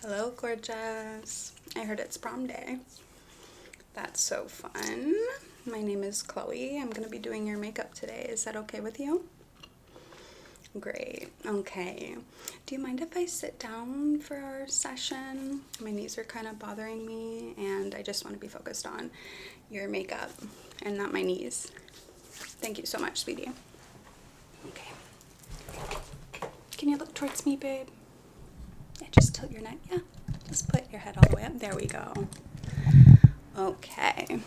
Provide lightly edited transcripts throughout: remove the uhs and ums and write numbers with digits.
Hello, gorgeous. I heard it's prom day. That's so fun. My name is Chloe. I'm going to be doing your makeup today. Is that okay with you? Great. Okay. Do you mind if I sit down for our session? My knees are kind of bothering me, and I just want to be focused on your makeup and not my knees. Thank you so much, sweetie. Okay. Can you look towards me, babe? Yeah, just tilt your neck. Yeah. Just put your head all the way up. There we go. Okay.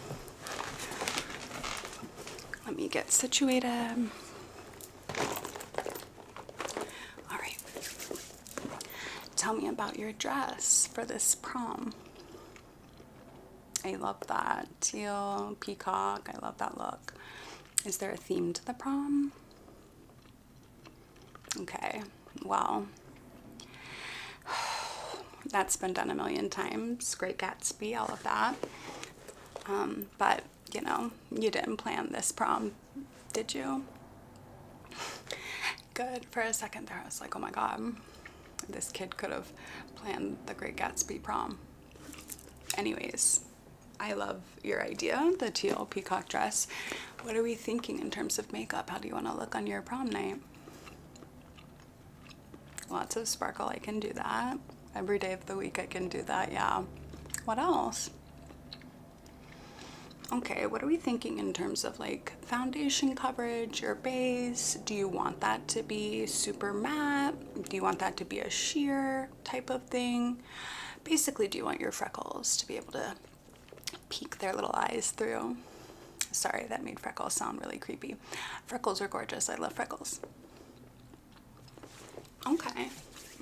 Let me get situated. All right. Tell me about your dress for this prom. I love that. Teal, peacock. I love that look. Is there a theme to the prom? Okay. Well, that's been done a million times. Great Gatsby, all of that. But, you know, you didn't plan this prom, did you? Good. For a second there, I was like, oh my God, this kid could have planned the Great Gatsby prom. Anyways, I love your idea, the teal peacock dress. What are we thinking in terms of makeup? How do you want to look on your prom night? Lots of sparkle, I can do that. Every day of the week I can do that, yeah. What else? Okay, what are we thinking in terms of like foundation coverage or base? Do you want that to be super matte? Do you want that to be a sheer type of thing? Basically, do you want your freckles to be able to peek their little eyes through? Sorry, that made freckles sound really creepy. Freckles are gorgeous. I love freckles.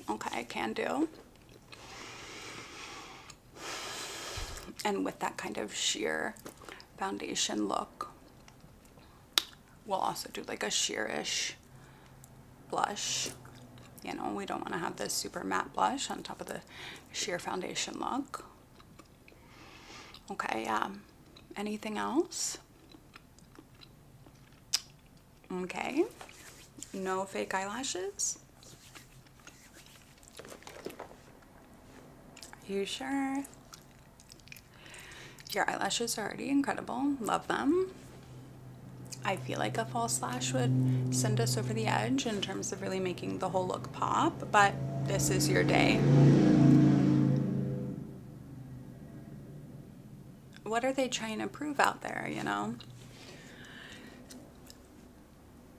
Okay, can do. And with that kind of sheer foundation look, we'll also do like a sheerish blush. You know, we don't want to have this super matte blush on top of the sheer foundation look. Okay, yeah. Anything else? Okay. No fake eyelashes? Are you sure? Your eyelashes are already incredible. Love them. I feel like a false lash would send us over the edge in terms of really making the whole look pop, but this is your day. What are they trying to prove out there, you know?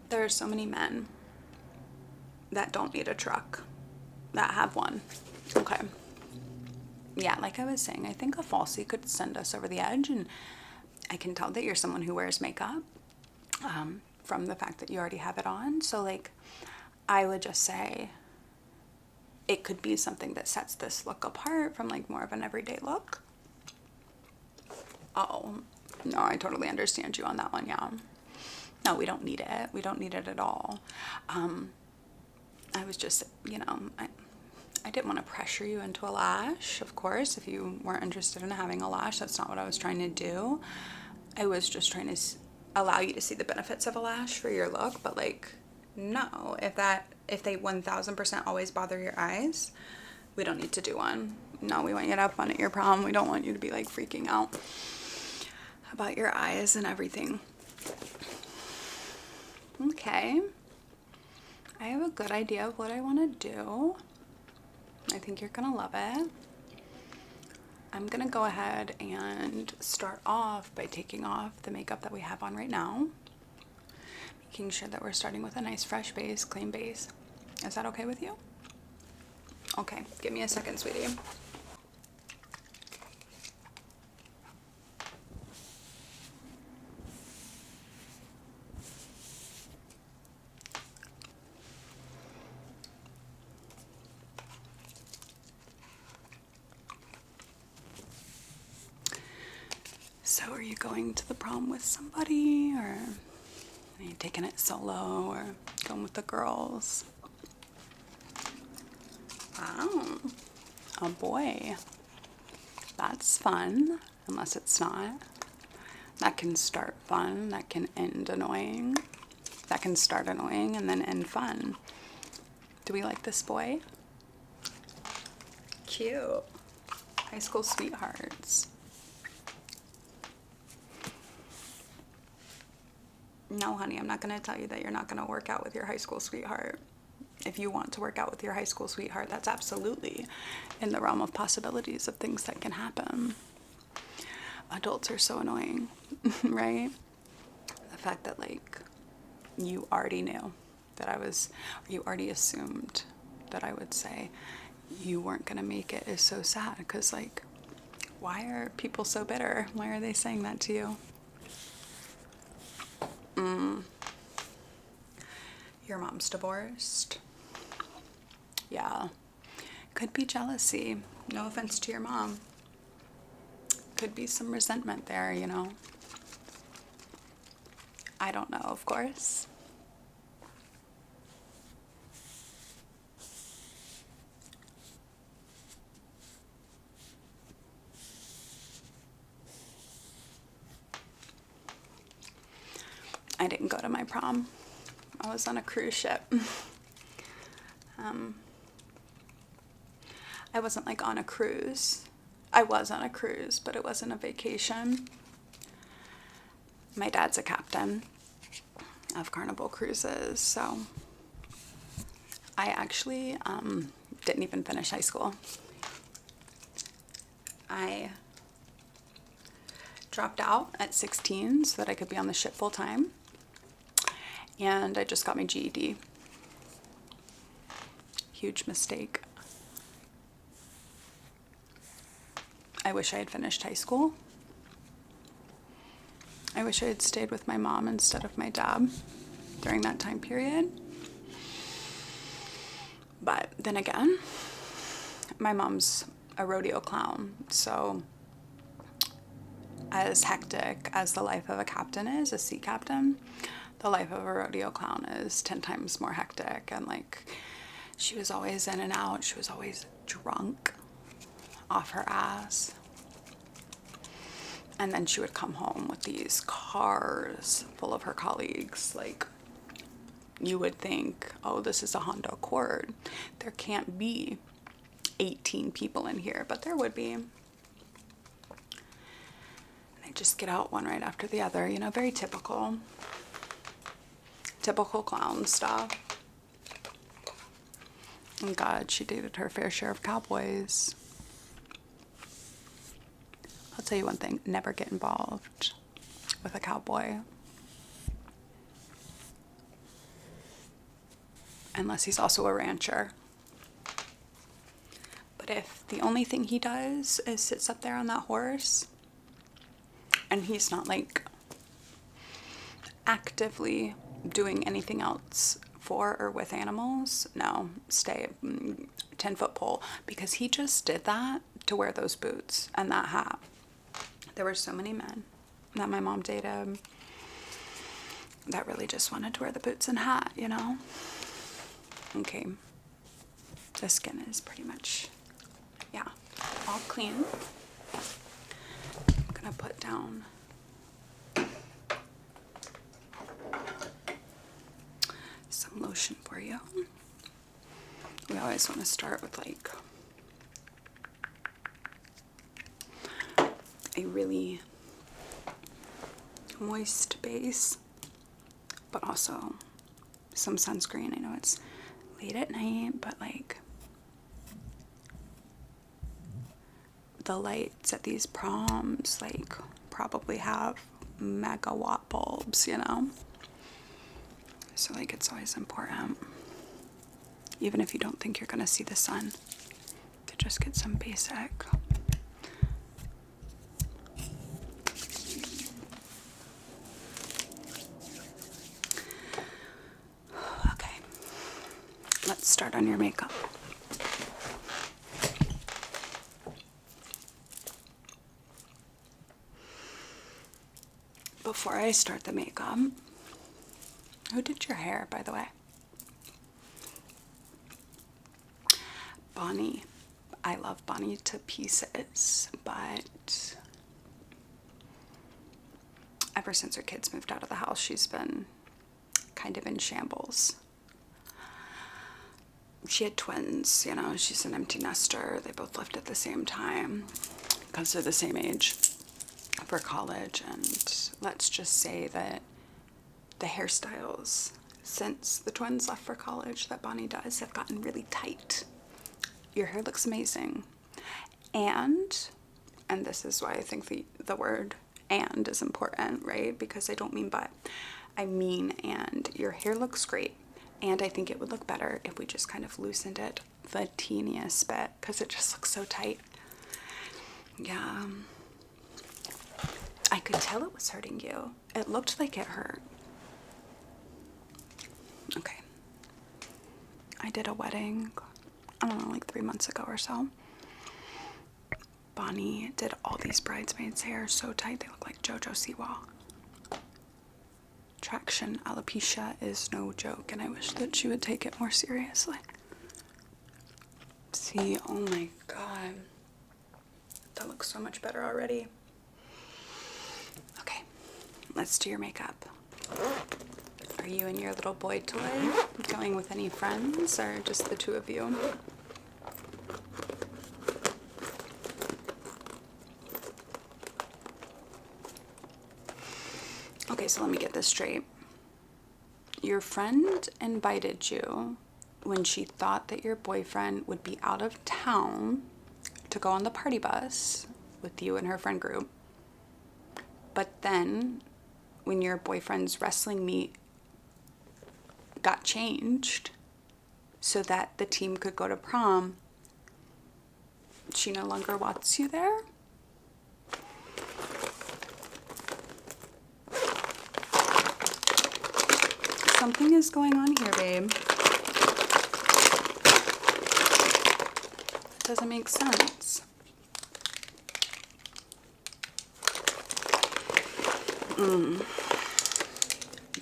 There are so many men that don't need a truck that have one. Okay. Yeah, like I was saying, I think a falsie could send us over the edge, and I can tell that you're someone who wears makeup from the fact that you already have it on. So, like, I would just say it could be something that sets this look apart from, like, more of an everyday look. Oh, no, I totally understand you on that one, yeah. No, we don't need it. We don't need it at all. I was just, you know, I didn't want to pressure you into a lash, of course. If you weren't interested in having a lash, that's not what I was trying to do. I was just trying to allow you to see the benefits of a lash for your look, but like, no, if they 1000% always bother your eyes, we don't need to do one. No, we want you to have fun at your prom. We don't want you to be like freaking out about your eyes and everything. Okay. I have a good idea of what I want to do. I think you're gonna love it. I'm gonna go ahead and start off by taking off the makeup that we have on right now, making sure that we're starting with a nice fresh base, clean base. Is that okay with you? Okay, give me a second, sweetie. So are you going to the prom with somebody, or are you taking it solo, or going with the girls? Wow. Oh boy. That's fun, unless it's not. That can start fun, that can end annoying. That can start annoying and then end fun. Do we like this boy? Cute. High school sweethearts. No, honey, I'm not going to tell you that you're not going to work out with your high school sweetheart. If you want to work out with your high school sweetheart, that's absolutely in the realm of possibilities of things that can happen. Adults are so annoying, right? The fact that, like, you already knew that you already assumed that I would say you weren't going to make it is so sad, because, like, why are people so bitter? Why are they saying that to you? Your mom's divorced. Yeah. Could be jealousy. No offense to your mom. Could be some resentment there, you know. I don't know, of course. I didn't go to my prom. I was on a cruise ship. I wasn't like on a cruise. I was on a cruise, but it wasn't a vacation. My dad's a captain of Carnival Cruises, so I actually didn't even finish high school. I dropped out at 16 so that I could be on the ship full time, and I just got my GED. Huge mistake. I wish I had finished high school. I wish I had stayed with my mom instead of my dad during that time period. But then again, my mom's a rodeo clown, so as hectic as the life of a captain is, a sea captain, the life of a rodeo clown is 10 times more hectic. And like, she was always in and out. She was always drunk off her ass. And then she would come home with these cars full of her colleagues. Like, you would think, oh, this is a Honda Accord. There can't be 18 people in here, but there would be. And they just get out one right after the other, you know, very typical clown stuff. And God, she dated her fair share of cowboys. I'll tell you one thing, never get involved with a cowboy. Unless he's also a rancher. But if the only thing he does is sits up there on that horse, and he's not like actively doing anything else for or with animals, no, stay 10-foot pole, because he just did that to wear those boots and that hat. There were so many men that my mom dated that really just wanted to wear the boots and hat, you know? Okay. The skin is pretty much, yeah, all clean. I'm gonna put down some lotion for you. We always want to start with like a really moist base, but also some sunscreen. I know it's late at night, but like the lights at these proms like probably have megawatt bulbs, you know? So like it's always important, even if you don't think you're gonna see the sun, to just get some basic. Okay, let's start on your makeup. Before I start the makeup, who did your hair, by the way? Bonnie. I love Bonnie to pieces, but ever since her kids moved out of the house, she's been kind of in shambles. she had twins, you know, she's an empty nester. They both left at the same time because they're the same age for college. And let's just say that the hairstyles since the twins left for college that Bonnie does have gotten really tight. Your hair looks amazing. And this is why I think the word and is important, right? Because I don't mean but. I mean and. Your hair looks great. And I think it would look better if we just kind of loosened it the teeniest bit because it just looks so tight. Yeah. I could tell it was hurting you. It looked like it hurt. Okay. I did a wedding, I don't know, like 3 months ago or so. Bonnie did all these bridesmaids' hair so tight they look like JoJo Siwa. Traction alopecia is no joke, and I wish that she would take it more seriously. See, oh my god. That looks so much better already. Okay, let's do your makeup. Are you and your little boy toy going with any friends or just the two of you? Okay, so let me get this straight. Your friend invited you when she thought that your boyfriend would be out of town to go on the party bus with you and her friend group. But then when your boyfriend's wrestling meet got changed so that the team could go to prom, she no longer wants you there? Something is going on here, babe. It doesn't make sense.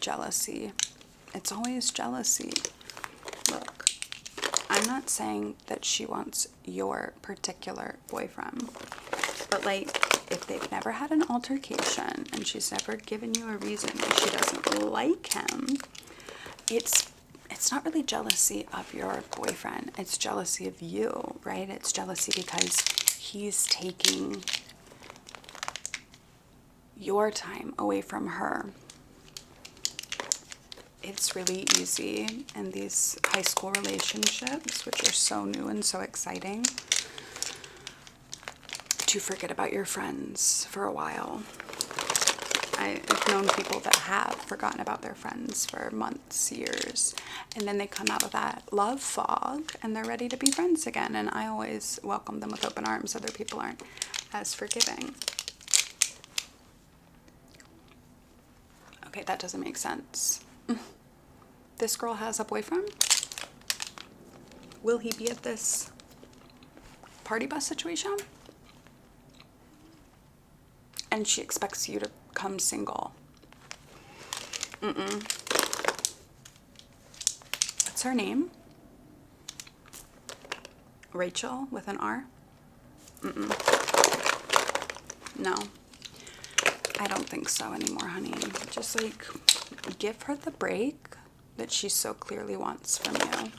Jealousy. It's always jealousy. Look, I'm not saying that she wants your particular boyfriend, but like, if they've never had an altercation and she's never given you a reason that she doesn't like him, it's not really jealousy of your boyfriend. It's jealousy of you, right? It's jealousy because he's taking your time away from her. It's really easy in these high school relationships, which are so new and so exciting, to forget about your friends for a while. I've known people that have forgotten about their friends for months, years, and then they come out of that love fog and they're ready to be friends again. And I always welcome them with open arms. Other people aren't as forgiving. Okay, that doesn't make sense. This girl has a boyfriend? Will he be at this party bus situation? And she expects you to come single. What's her name? Rachel with an R? No. I don't think so anymore, honey. Just like, give her the break that she so clearly wants from you.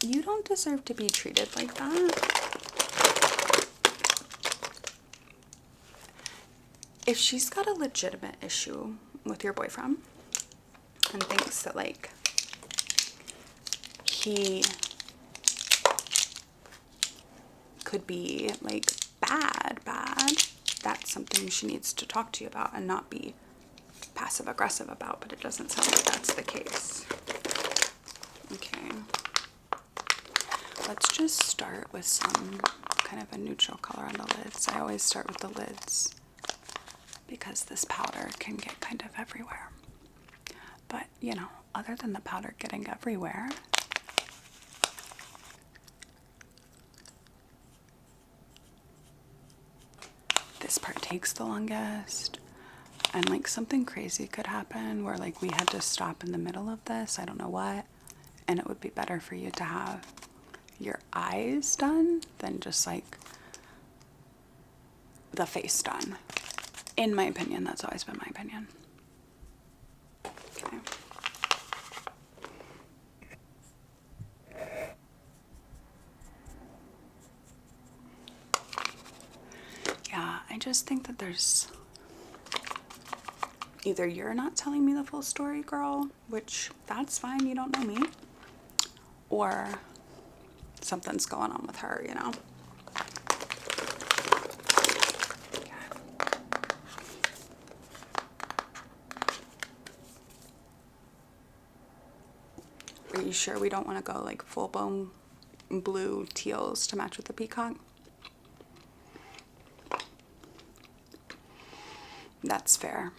You don't deserve to be treated like that. If she's got a legitimate issue with your boyfriend and thinks that like he could be like bad, that's something she needs to talk to you about and not be passive aggressive about, but it doesn't sound like that's the case. Okay. Let's just start with some kind of a neutral color on the lids. I always start with the lids because this powder can get kind of everywhere. But, you know, other than the powder getting everywhere, this part takes the longest. And like something crazy could happen where like we had to stop in the middle of this, I don't know what, and it would be better for you to have your eyes done than just like the face done. In my opinion, that's always been my opinion. Okay. I just think that there's either you're not telling me the full story, girl, which that's fine, you don't know me, or something's going on with her, you know? Are you sure we don't want to go like full-blown blue teals to match with the peacock? That's fair.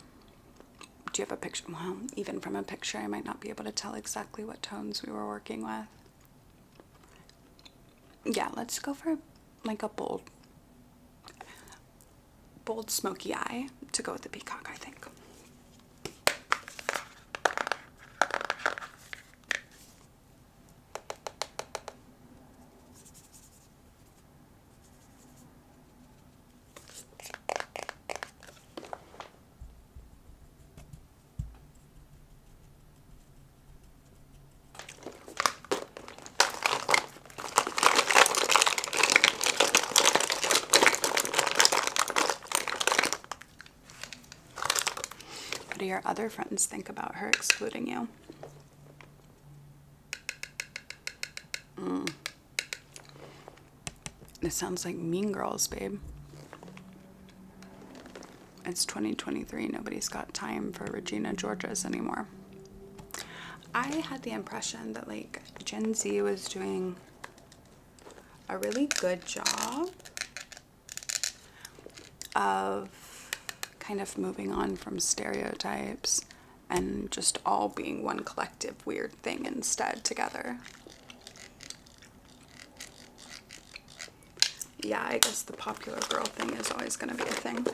Do you have a picture? Well, even from a picture, I might not be able to tell exactly what tones we were working with. Yeah, let's go for like a bold smoky eye to go with the peacock, I think. What do your other friends think about her excluding you? It sounds like Mean Girls, babe. It's 2023. Nobody's got time for Regina Georges anymore. I had the impression that like Gen Z was doing a really good job of kind of moving on from stereotypes and just all being one collective weird thing instead together. Yeah, I guess the popular girl thing is always going to be a thing.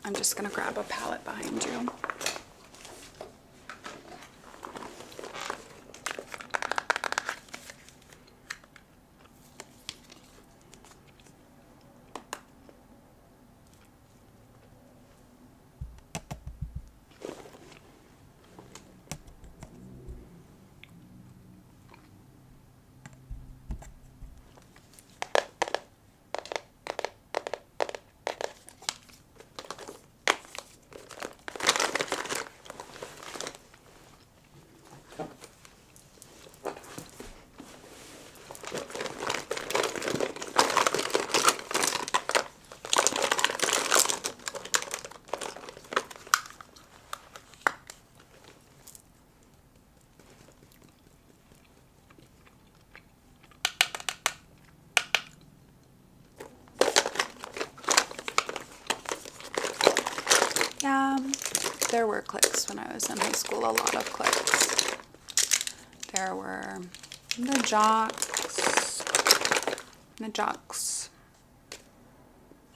I'm just going to grab a palette behind you. Yeah, there were cliques when I was in high school, a lot of cliques. There were the jocks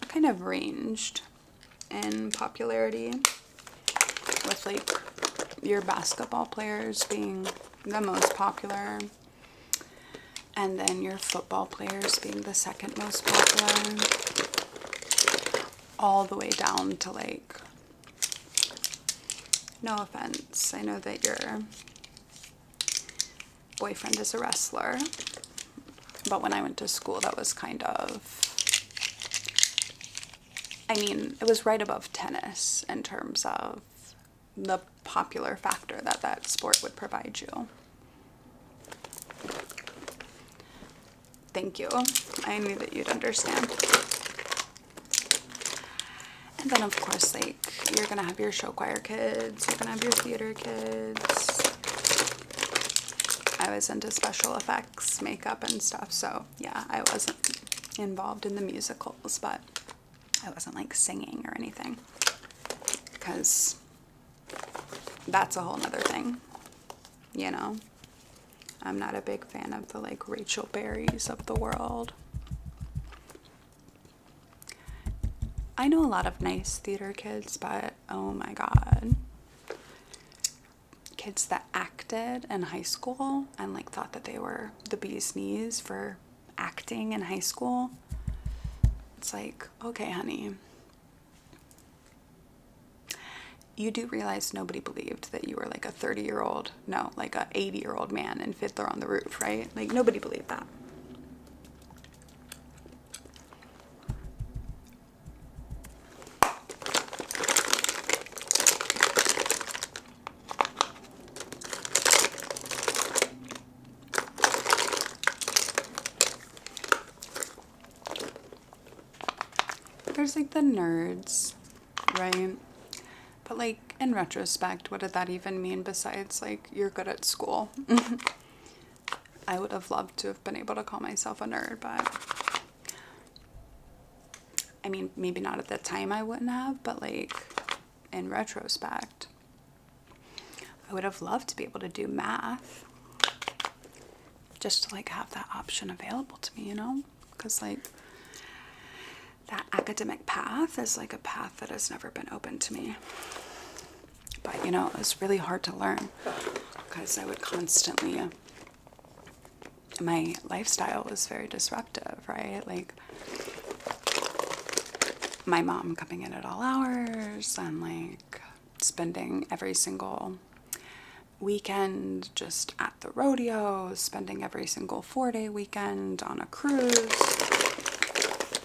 kind of ranged in popularity, with like your basketball players being the most popular, and then your football players being the second most popular, all the way down to like, no offense, I know that your boyfriend is a wrestler, but when I went to school, that was kind of, I mean, it was right above tennis in terms of the popular factor that that sport would provide you. Thank you. I knew that you'd understand. And then, of course, like, you're gonna have your show choir kids, you're gonna have your theater kids. I was into special effects, makeup, and stuff, so yeah, I wasn't involved in the musicals, but I wasn't like singing or anything, because that's a whole nother thing, you know? I'm not a big fan of the like Rachel Berrys of the world. I know a lot of nice theater kids, but oh my god. Kids that acted in high school and like thought that they were the bee's knees for acting in high school. It's like, okay, honey. you do realize nobody believed that you were like a 30-year-old, no, like a 80-year-old man in Fiddler on the Roof, right? Like, nobody believed that. There's like the nerds, right? But like in retrospect, what did that even mean besides like you're good at school? I would have loved to have been able to call myself a nerd, but I mean, maybe not at the time I wouldn't have, but like in retrospect, I would have loved to be able to do math, just to like have that option available to me, you know? Because like that academic path is like a path that has never been open to me. But you know, it was really hard to learn because I would constantly, my lifestyle was very disruptive, right? Like my mom coming in at all hours and like spending every single weekend just at the rodeo, spending every single 4-day weekend on a cruise.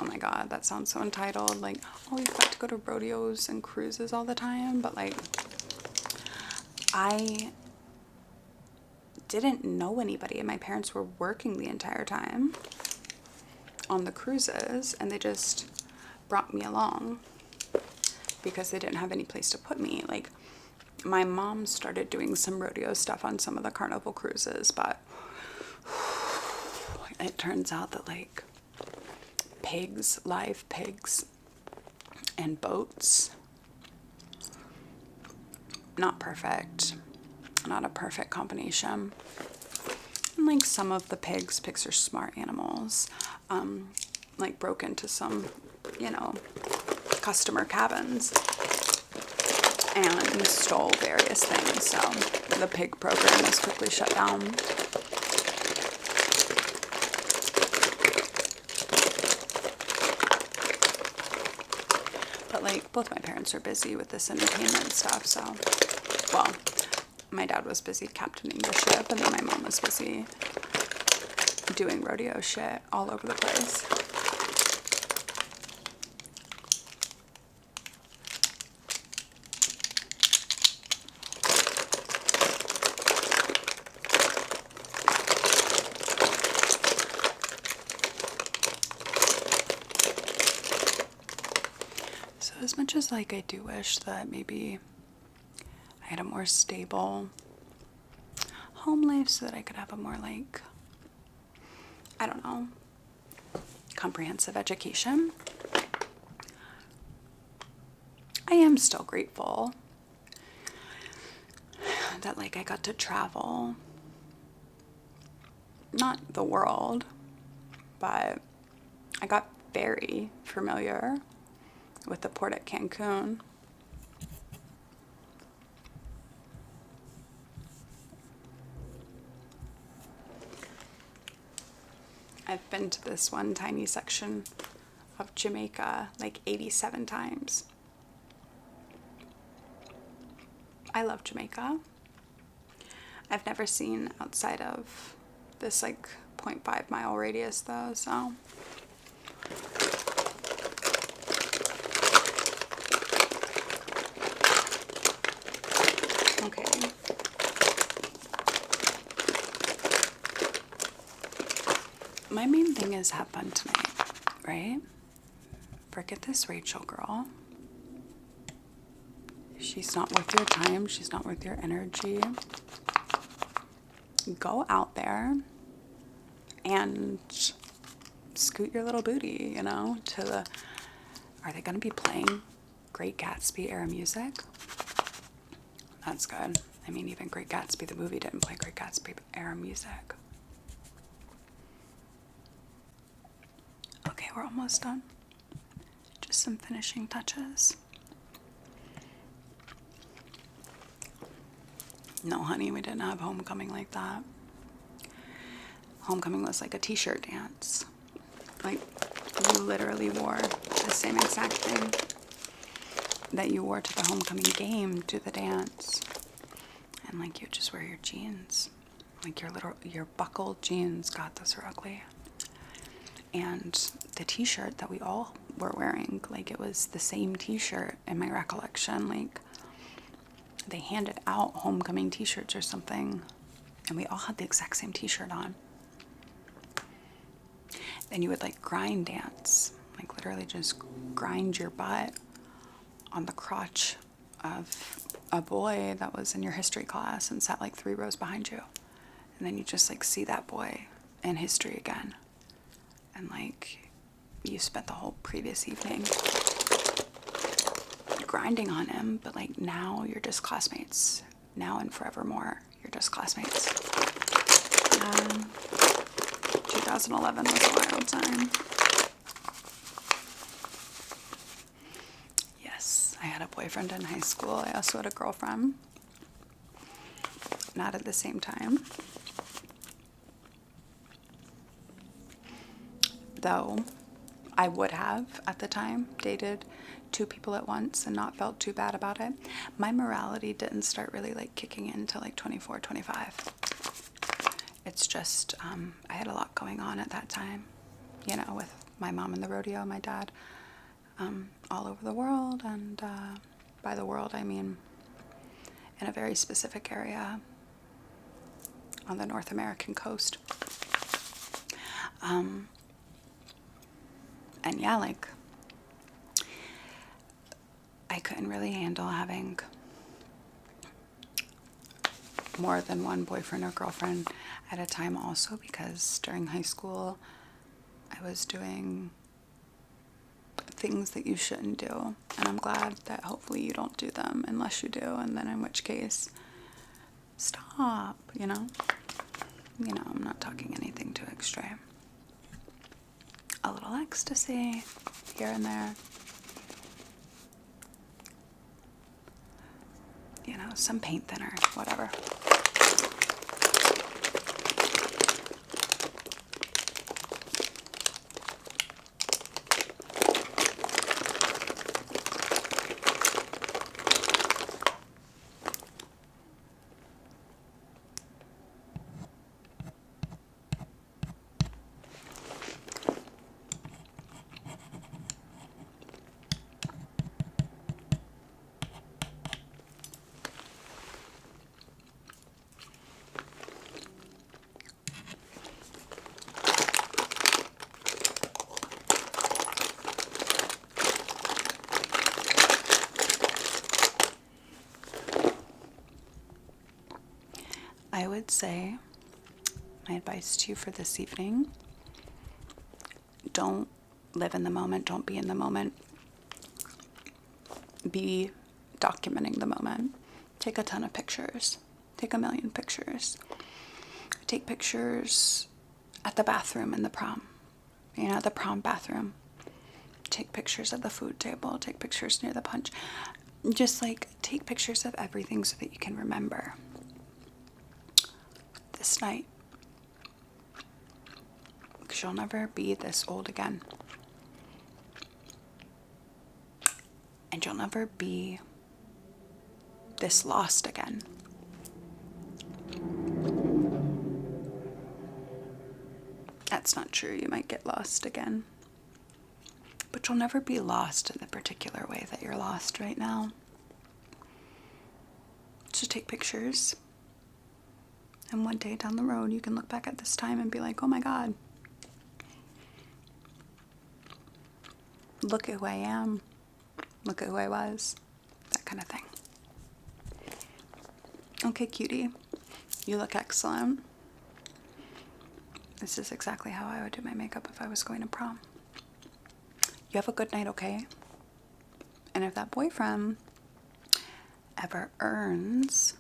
Oh my god, that sounds so entitled. Like, oh, you've got to go to rodeos and cruises all the time. But like, I didn't know anybody, and my parents were working the entire time on the cruises, and they just brought me along because they didn't have any place to put me. Like, my mom started doing some rodeo stuff on some of the Carnival cruises, but it turns out that like pigs, live pigs, and boats, not perfect, not a perfect combination. And like some of the pigs are smart animals, like broke into some, you know, customer cabins and stole various things. So the pig program was quickly shut down. But like both my parents are busy with this entertainment stuff, so, well, my dad was busy captaining the ship, and then my mom was busy doing rodeo shit all over the place. So as much as like I do wish that maybe I had a more stable home life so that I could have a more like, I don't know, comprehensive education, I am still grateful that like I got to travel, not the world, but I got very familiar with the port at Cancun. I've been to this one tiny section of Jamaica like 87 times. I love Jamaica. I've never seen outside of this like 0.5 mile radius though, so. Okay. My main thing is have fun tonight, right? Forget this Rachel girl. She's not worth your time. She's not worth your energy. Go out there and scoot your little booty, you know, to the... Are they going to be playing Great Gatsby era music? That's good. I mean, even Great Gatsby, the movie, didn't play Great Gatsby era music. Okay, we're almost done. Just some finishing touches. No, honey, we didn't have homecoming like that. Homecoming was like a t-shirt dance. Like, you literally wore the same exact thing. that you wore to the homecoming game to the dance. And like you just wear your jeans. Like your buckled jeans. God, those are ugly. And the t-shirt that we all were wearing, like it was the same t-shirt in my recollection. Like they handed out homecoming t-shirts or something, and we all had the exact same t-shirt on. Then you would like grind dance, like literally just grind your butt on the crotch of a boy that was in your history class and sat like 3 rows behind you. And then you just like see that boy in history again. And like you spent the whole previous evening grinding on him, but like now you're just classmates. Now and forevermore, you're just classmates. 2011 was a wild time. Yes, I had a boyfriend in high school. I also had a girlfriend. Not at the same time. Though I would have, at the time, dated 2 people at once and not felt too bad about it. My morality didn't start really like kicking in until like 24, 25. It's just, I had a lot going on at that time, you know, with my mom in the rodeo, my dad all over the world, and by the world I mean in a very specific area on the North American coast. And yeah, like, I couldn't really handle having more than one boyfriend or girlfriend at a time also, because during high school I was doing things that you shouldn't do, and I'm glad that hopefully you don't do them unless you do, and then in which case stop, you know, I'm not talking anything too extreme. A little ecstasy here and there, you know, some paint thinner, whatever. I would say my advice to you for this evening: don't live in the moment, don't be in the moment, be documenting the moment. Take a ton of pictures, take 1,000,000 pictures. Take pictures at the bathroom in the prom, you know, the prom bathroom. Take pictures at the food table, take pictures near the punch. Just like take pictures of everything so that you can remember this night, because you'll never be this old again, and you'll never be this lost again. That's not true. You might get lost again, but you'll never be lost in the particular way that you're lost right now. So take pictures, and one day down the road you can look back at this time and be like, oh my God, look at who I am, look at who I was, that kind of thing. Okay, cutie, you look excellent. This is exactly how I would do my makeup if I was going to prom. You have a good night, okay? And if that boyfriend ever earns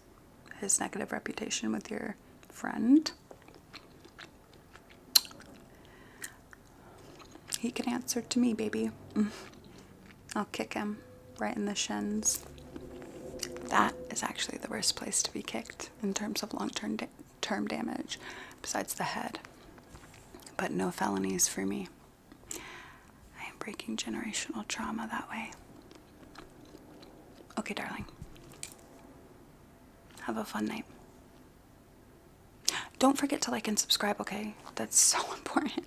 his negative reputation with your friend, he can answer to me, baby. I'll kick him right in the shins. That is actually the worst place to be kicked in terms of long-term damage, besides the head. But no felonies for me. I am breaking generational trauma that way. Okay, darling. Have a fun night. Don't forget to like and subscribe, okay? That's so important.